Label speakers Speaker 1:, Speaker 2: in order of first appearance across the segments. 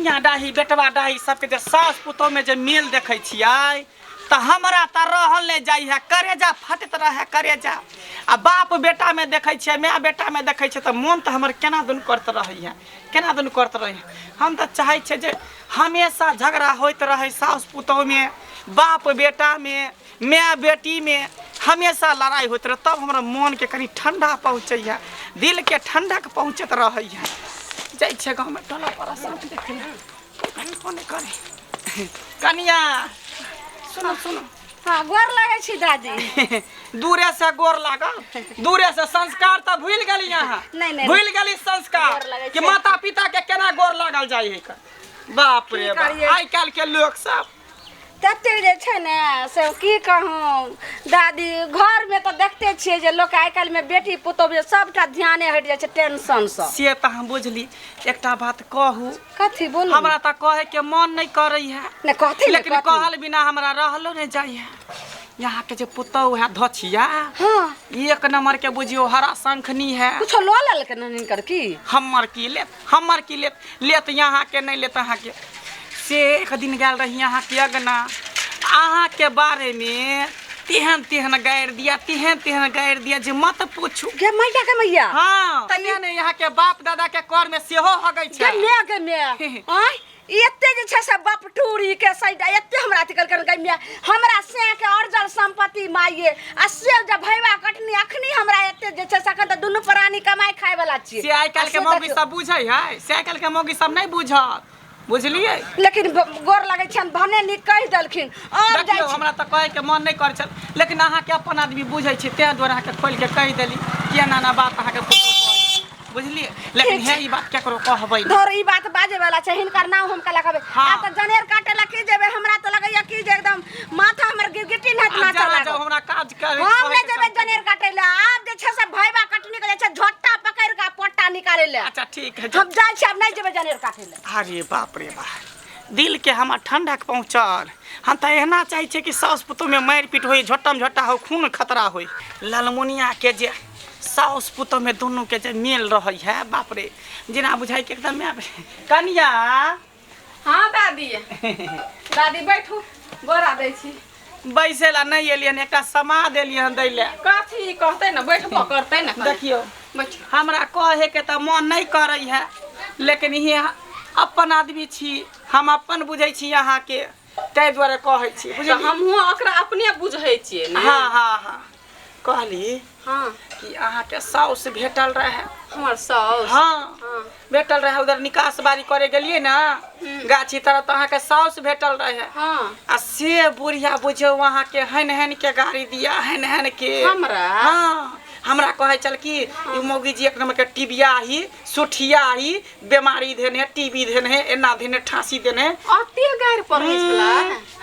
Speaker 1: कनिया डाही बेटवा डाही सबके जे सास पुतोह में जे मेल देखै छियै त हमरा त रहल नहीं जाई है, करेजा फटत रहे करेजा। आ बाप बेटा में देखै छियै, माय बेटा में देखै छियै त मन त हमर केना दुन करत रहै है, केना दुन करत रहै। हम त चाहै छियै जे हमेशा झगड़ा होइत रहे सास पुतोह में, बाप बेटा में, माय बेटी में हमेशा लड़ाई होत रहे, तब हमरा मन के कनी ठंडा पहुँचे है, दिल के ठंडक पहुँचत रहे है। जाइ छे गाँव में टोला पर सब देखे कोन करे कनिया सुनो सुनो।
Speaker 2: हाँ गोर लगे छी दादी।
Speaker 1: दूरे से गोर लागल, दूरे से संस्कार तो भूल गली यहाँ, भूल गली संस्कार कि माता पिता के केना गोर लागल जाय है। बाप रे बाप आई काल के लोग सब
Speaker 2: तते जे छे ने से की कहूं दादी, घर में तो देखते छिए जे लोग आइ काल में बेटी पुतोह में सबटा ध्याने हट जाय छे टेंशन से
Speaker 1: त हम बुझली। एकटा बात कहू,
Speaker 2: कथी बोलू?
Speaker 1: हमरा त कहे के मन नहीं करई है
Speaker 2: ने कथी,
Speaker 1: लेकिन कहल बिना हमरा रहलो नहीं जाय है। यहाँ के जे पुतोह है धछिया,
Speaker 2: हाँ
Speaker 1: एक नंबर के बुझियो हरा शंखनी है।
Speaker 2: कुछ लो लेल के नहीं कर की
Speaker 1: हमर की लेत, हमर की लेत, लेत यहाँ के नहीं लेत अहाँ के। से एक दिन गल रही यहाँ के अगना, अहाँ के बारे में तेहन तेहन गायर दिया, तेहन तेहन गायर दिया जे मत पूछू।
Speaker 2: के मैया के मैया?
Speaker 1: हाँ तनिया ने यहाँ के बाप दादा के कर में सेहो हगै छै।
Speaker 2: के मैया आय एते जे छै से बाप टूरी के साइड एते हमरा अथिकल कर गई मैया, हमरा से के अर्जल संपत्ति माइए आ से जब भैवा कटनी अखनी हमरा एते जे छै से त दुनु प्राणी कमाई खाय वाला छी।
Speaker 1: से आइ काल के मौगी सब बुझै है, से आइ काल के मौगी सब नहीं बुझत, बुझलिए।
Speaker 2: लेकिन गोर लगे छन भने नी कह दलखिन और जाय
Speaker 1: देखियो हमरा त कहे के मन नहीं कर छल, लेकिन अहाँ के अपन आदमी बुझै छै ते द्वारा अहाँ के खोल के कह देली कि ना ना बात अहाँ के बुझलिए। लेकिन हे ई बात केकरो कहबै
Speaker 2: धर ई बात बाजे वाला छै, हिनकर नाम हम कला कहबै। आ त जनेर काटे ला की जेबे, हमरा त लगैया की जे एकदम माथा हमर गिरगिटी नाच नाचा लागल।
Speaker 1: जाओ हमरा काज करे
Speaker 2: हम ले जेबे जनेर काटे ला, आब जे छै से भैबा कटनी के जे छै झोट्टा पकड़ के पट्टा निकाले ले।
Speaker 1: अच्छा ठीक है
Speaker 2: हम जाय छी, अब नहीं जेबे जनेर काटे ले।
Speaker 1: अरे बाप रे बाप, दिल के हमर ठंडक पहुँचल। हम त एना चाहे छे कि सास पुतोह में मार पीट होई, झोट्टा झोट्टा हो, खून खतरा होई। लालमुनिया के जे सास पुतोह में दोनों के जे मेल रही है, बाप रे जेना बुझाई के एकदम कनिया।
Speaker 2: हां दादी दादी बैठू, गोरा दै छी।
Speaker 1: बैसेला नहीं एलियन, एकटा समाद एलियन दै ले।
Speaker 2: कथी कहते न बैठबो करते न।
Speaker 1: देखियो हमरा कहे के त मन नहीं करई है, लेकिन ये अपन आदमी छी, हम अपन बुझै छी यहाँ के, तै द्वारे कहै छी। बुझलिए
Speaker 2: हमहु ओकरा अपने बुझै छिए ने।
Speaker 1: हां हां हां कहली
Speaker 2: हां
Speaker 1: कि अहाँ के साउस भेटल रहे।
Speaker 2: हमर साउस?
Speaker 1: हाँ भेटल रहे, उधर निकास बारी करे गेलिए ना गाछी तरफ, तो अहाँ के साउस भेटल रहे।
Speaker 2: हाँ
Speaker 1: आ से बुढ़िया बुझो वहाँ के हन हन के गाड़ी दिया, हन हन के
Speaker 2: हमरा।
Speaker 1: हाँ हमरा कहे चल कि मौगी जी एक नंबर के टीबिया ही सुठिया ही बीमारी देने, टीबी देने, एना देने, ठांसी देने,
Speaker 2: अते गायर पर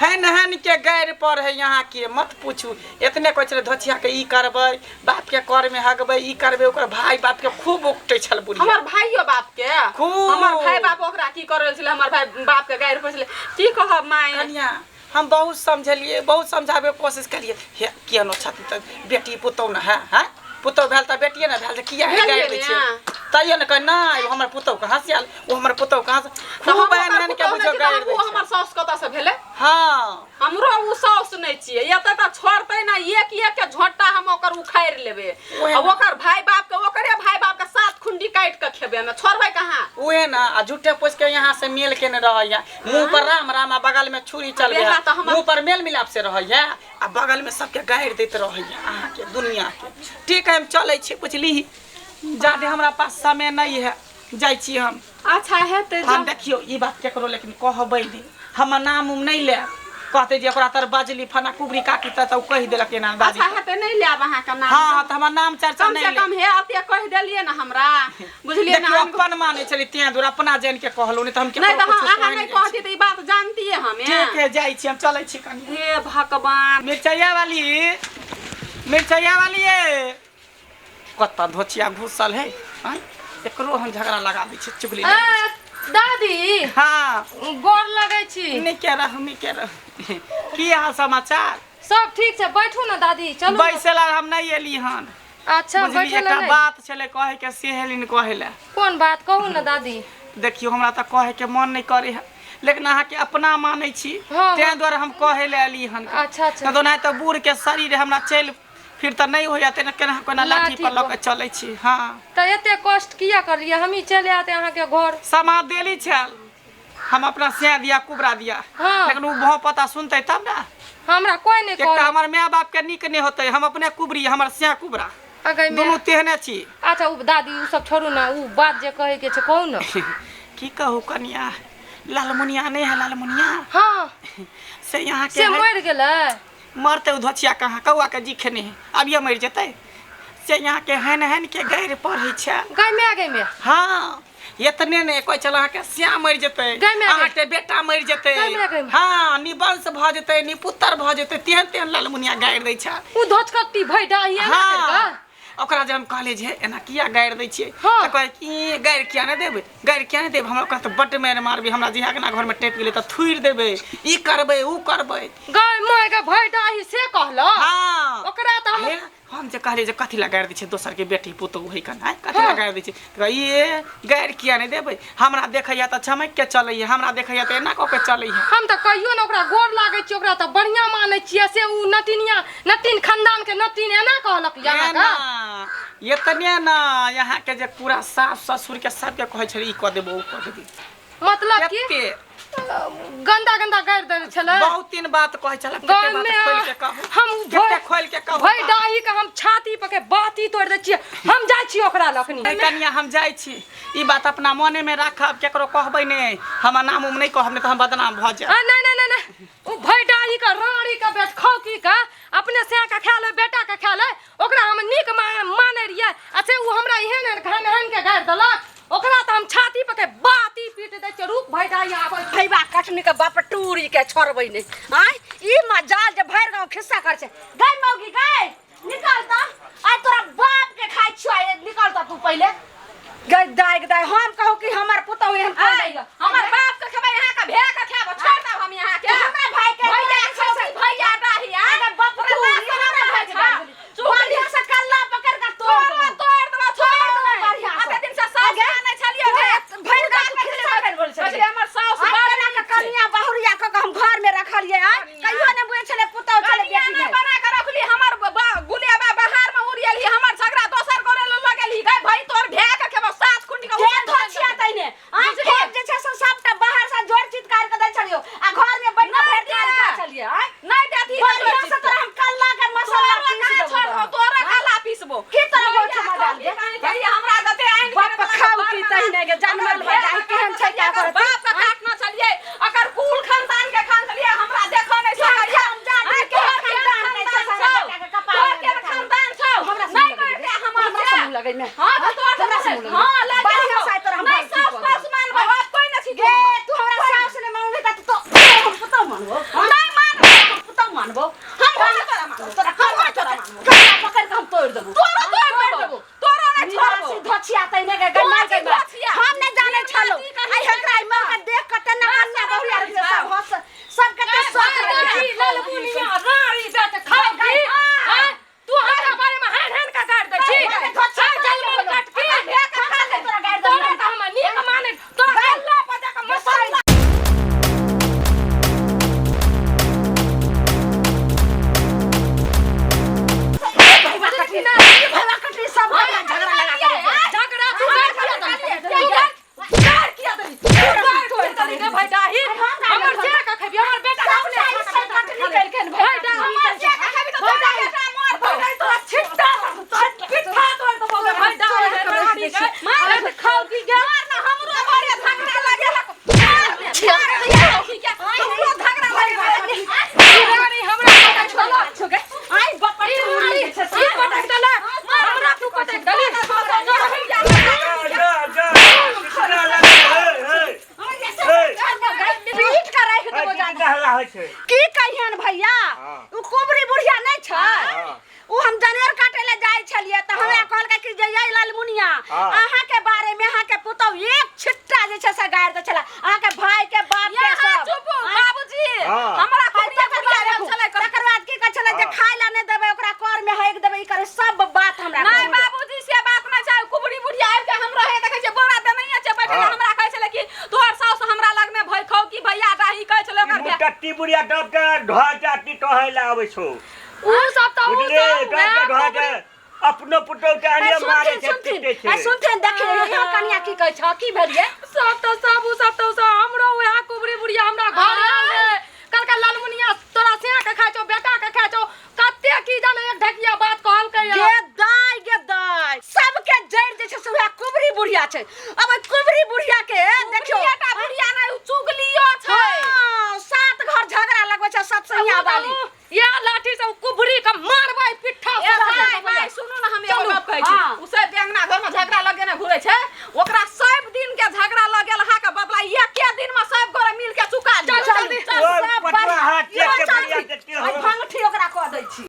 Speaker 1: हन हन के गायर पर है यहाँ के, मत पूछू। इतने कहे चले धोछिया के ई करबै, बाप के कर में हगबै, ई करबै, ओकर भाई बाप के खूब उकटे छल बुढ़िया।
Speaker 2: हमर भाइयो बाप के
Speaker 1: खूब,
Speaker 2: हमर भाई बाप ओकरा की करल छले, हमर भाई बाप के गायर पर छले की कहब माय।
Speaker 1: कन्या हम बहुत समझलिए, बहुत समझावे कोशिश करिए, हे कियानो छथि त बेटी पुतोह न है, हैं पुतोह भेल त बेटिए न भेल त किया है गायर दै छै। तइयो न कह नहीं हमर पुतोह कहां से आल, वो हमर पुतोह कहां से, खूब बहन बहन के बुझो गायर दै छै।
Speaker 2: हमर साउस कत से भेले?
Speaker 1: हां
Speaker 2: हमरो उ साउस नै छिए, एते त छोड़तै ना, एक एक के झोट्टा हम ओकर उखाड़ लेबे, आ ओकर भाई बाप के ओकरे भाई बाप के साथ खुंडी काट के खेबे में, छोड़बै कहां? ओए
Speaker 1: ना आ झूठे पोस के यहां से मेल के न रहैया, मुंह पर राम राम, आ बगल में छुरी चल गया, मुंह पर मेल मिलाप से रहैया, आ बगल में सबके गायर दैत रहैया अहाँ के दुनिया के। ठीक है हम चलै छी, बुझली जादे हमरा पास समय नहीं है, जाय छी हम।
Speaker 2: अच्छा है ते
Speaker 1: हम देखियो ई बात केकरो लेकिन कहबै नहीं, हम नाम उम नहीं ले, कहते जे ओकरा तर बाजली फना कुबरी काकी त कह देलक एना बाजी।
Speaker 2: अच्छा है ते नहीं लेब अहाँ के नाम?
Speaker 1: हां त हमर नाम चर्चा नहीं ले,
Speaker 2: कम से कम हे अते कह देलिए ना हमरा, बुझलिए ना।
Speaker 1: देखियो अपन माने चली ते दूर अपना जान के कहलो नहीं त हम के
Speaker 2: नहीं त अहाँ नहीं कहती त ई बात जानती है हमें।
Speaker 1: ठीक है जाय छी हम, चलै छी कनी।
Speaker 2: हे भगवान,
Speaker 1: मिर्चैया वाली, मिर्चैया वाली ये कत्ता धोचिया घुसल है, एकरो हम झगड़ा लगा दै छी चुगली।
Speaker 2: दादी
Speaker 1: हाँ
Speaker 2: गोर लगे छी।
Speaker 1: नहीं कह रहा, नहीं कह रहा। की हाल समाचार?
Speaker 2: सब ठीक छै, बैठू ना दादी, चलो।
Speaker 1: बैसेला हम नहीं एली हन।
Speaker 2: अच्छा बैठे
Speaker 1: एकटा बात चले कहे के सेहलिन कहेला।
Speaker 2: कोन बात कहू ना दादी?
Speaker 1: देखियो हमरा त कहे के मन नहीं करे है, लेकिन अहाँ के अपना मानै छी
Speaker 2: हाँ,
Speaker 1: तें द्वारा हम कहे ले आली हन।
Speaker 2: अच्छा अच्छा
Speaker 1: तो नहीं तो बूढ़ के शरीर हमरा चल फिर तो नहीं हो जाते ना, केना कोना लाठी पर लके चलै छी। हाँ
Speaker 2: तो एते कष्ट किया करलिए, हम ही चले आते अहाँ के घर।
Speaker 1: समाज देली छल, हम अपना से दिया कुबरा दिया,
Speaker 2: हाँ।
Speaker 1: लेकिन वो बहुत पता सुनते तब ना।
Speaker 2: हमरा कोई नहीं
Speaker 1: एक हमार माँ बाप के निक नहीं होते, हम अपने कुबरी हमार से कुबरा दोनों तेहने छी।
Speaker 2: अच्छा उ दादी उ सब छोड़ू ना, उ बात जे कहे के छ कहू ना।
Speaker 1: की कहू कनिया, लालमुनिया नहीं है लालमुनिया।
Speaker 2: हाँ
Speaker 1: से यहाँ के
Speaker 2: से मर गेलै।
Speaker 1: मरते उधचिया कहाँ, कौआ के जी खेने है अब ये मर जते। से यहाँ के हन के गैर पढ़े छ
Speaker 2: गई में।
Speaker 1: हाँ इतने ने कोई चला के सिया मर जते, अहाँ के बेटा मर जते। हाँ निबंश भ जते, निपुत्र भ जते, तेहन तेहन लालमुनिया गाड़ दै छ।
Speaker 2: उ धचकट्टी भैडा हिया ना करका।
Speaker 1: ओकरा जब हम कहले जे एना किया गाड़ दै छियै,
Speaker 2: हाँ।
Speaker 1: त कहे कि गाड़ किया नहीं देबे, गाड़ किया नहीं देबे। हमरा कहत बट मेर मारबी, हमरा जिहा के ना घर में टेप गेले त थुइर देबे, ई करबे ऊ करबे।
Speaker 2: गाय मोय के भैडा ही से कहलो।
Speaker 1: हां
Speaker 2: ओकरा त
Speaker 1: हम जे कहले जे कथि ला गाड़ दै छै, दोसर के बेटी पुतौ होई कन है कथि ला गाड़ दै छै। त ये गाड़ किया नहीं देबे, हमरा देखैया त चमक के चलैया, हमरा देखैया त एना क के चलैया।
Speaker 2: हम त कहियो न ओकरा गोर लागै छी, ओकरा त बढ़िया मानै छियै। से उ नटिन खानदान के नटिन एना कहलक यहाँ का।
Speaker 1: इतने ना यहाँ के जे पूरा सास ससुर के सबके कहे छे ई क देबो ऊ क देबी,
Speaker 2: मतलब कि गंदा गंदा गाड़ दे छले।
Speaker 1: बहुत दिन बात कहे छले,
Speaker 2: गाँव
Speaker 1: बात
Speaker 2: में
Speaker 1: खोल के कहू,
Speaker 2: हम
Speaker 1: केते खोल के कहू।
Speaker 2: भाई डाही के हम छाती पर के बाती तोड़ दे छियै, हम जाय छी ओकरा लखनी।
Speaker 1: कनिया हम जाय छी, ई बात अपना मने में राखब, केकरो कहबै नै, हमर नाम उम नहीं कहब नै त हम बदनाम भ जाय।
Speaker 2: नहीं उ भाई डाही का रानी का बेच खौकी का अपने से का खा ले, बेटा का खा ले, ओकरा हम नीक माने रिया। अच्छा उ हमरा एहन घन के गाड़ दलक, ओकरा त हम छाती पर के बाती पीट दे छ। रुक भाई डाही आबै भैबा कटनी के बाप टूरी के छोड़बै नै। आय ई मजाल जे भैर गांव खिस्सा कर छे। गई मौगी गई निकाल त, आ तोरा बाप के खाइ छ, निकाल त तू पहिले। गई दाई हम कहू कि हमर पुतौ एहन कर दैया, हमर बाप के खबै यहां का भे के खाबो, छोड़ दब हम यहां के। हमरा भाई के भैया डाही आ बाप रे हमरा भाई के बढ़िया से कल्ला पकड़ के तोड़ दबा छोड़ दबा बढ़िया से। दिन से सास नहीं छलिए भैर का खिले बन बोल छे। अरे हमर सास बना के कनिया बहुरिया क हम घर में रखलिए। आ कहियो ने बुझे छले पुतौ छले बेटी ने बना के रखली। हमर गुलियाबा बाहर में उड़ियली, हमर झगड़ा दोसर करे लगेली। गई भाई तोर भे के खेबो सात कुंडी के धोछिया तइने। आ खेत जे छे सबटा बाहर से जोड़ चितकार के दै छलियो, आ घर में बैठना भेट के चलिए। आ नहीं देती बढ़िया से तोरा हम कल्ला के मसाला पीस देबो, तोरा कल्ला पीसबो की तरह हो छ मजा दे कहिए हमरा दते आइन बाप खाऊ की तइने के जानमल भजाई केहन छै क्या कर बाप का काटना चलिए। अगर कुल खानदान के खान चलिए, हमरा देखो नहीं सकैया हम जाति के खानदान नहीं छै, तोर के खानदान छौ हमरा नहीं करते हमरा समूह लगै में। हां तो तोर हमरा समूह हां लगे बढ़िया से तोरा हम नहीं सास पास मान बाबा कोई न छी गे। तू हमरा सास ने मांगे त तो हम पुतौ मानबो, नहीं मानबो पुतौ मानबो, हम तोरा मानबो, तोरा मानबो पकड़ के हम तोड़ देबो, तोरा तोड़ देबो, तोरा नहीं छोड़बो। धोछिया तइने के गन्ना के हम नहीं जाने छलो। आई हमरा ई मां के देख के तना कन्या बहुरिया रे सब हंस सब के तो शौक रही लालमुनिया रारी बेट खाओगी। तू हमरा बारे में हेन का गाड़ दे छी, जलमल काट के भे के खा ले तोरा गाड़ दे। तोरा त हम नीक माने, तोरा अल्लाह पता का मसाला भैया कटरी सब झगड़ा लगा के झगड़ा तू गाड़ किया दे तोड़ तली के भाई डाही हमर से का खबी, हमर बेटा अपने निकल के भाई डा हमर से का खबी तो तोरा बेटा मार भाई तोरा छिट्टा पिठा तोड़ दबो भाई डा मार खाओ की गे मार ना हमरो बारे झगड़ा लागे हमरो झगड़ा लागे रानी हमरा बेटा छोला छोगे आई बपड़ी उड़ी छी पटक दला हमरा तू पटक दली पीट कर राख देबो जान की कहियन भैया। उ कुबरी बुढ़िया नहीं छ, उ हम जनेर काटे ले जाय छलिए त हमरा कहल के कि जइया लालमुनिया अहाँ के बारे में अहाँ के पुतौ एक छिट्टा जे छ से गाड़ दे छला, अहाँ के भाई के बाप के सब चुप बाबूजी हमरा कुबरिया के बारे में छले। तकर बाद की कह छले जे खाय ला नहीं देबे, ओकरा कर में हेक देबे, ई करे सब बात हमरा नहीं बाबूजी से बात ना चाहे। कुबरी बुढ़िया आब के हम रहे देखे छै बड़ा दे नहीं छै बैठे हमरा कहे छले कि
Speaker 3: बुढ़िया तब के ढोआ जाती टहला आवे छो
Speaker 4: उ सब त उ
Speaker 3: बुझले
Speaker 4: सब
Speaker 3: तब के ढोआ के अपनो पुतौ के आने मारे छे पीटे छे
Speaker 2: सुनते देखे यहाँ कनिया की कहै छ की भेलिए
Speaker 4: सब उ सब हमरो वह कुबरी बुढ़िया हमरा घर आले कल का लालमुनिया तोरा से के खाइ छो बेटा के खाइ छो कते की जाने एक ढकिया बात कहल के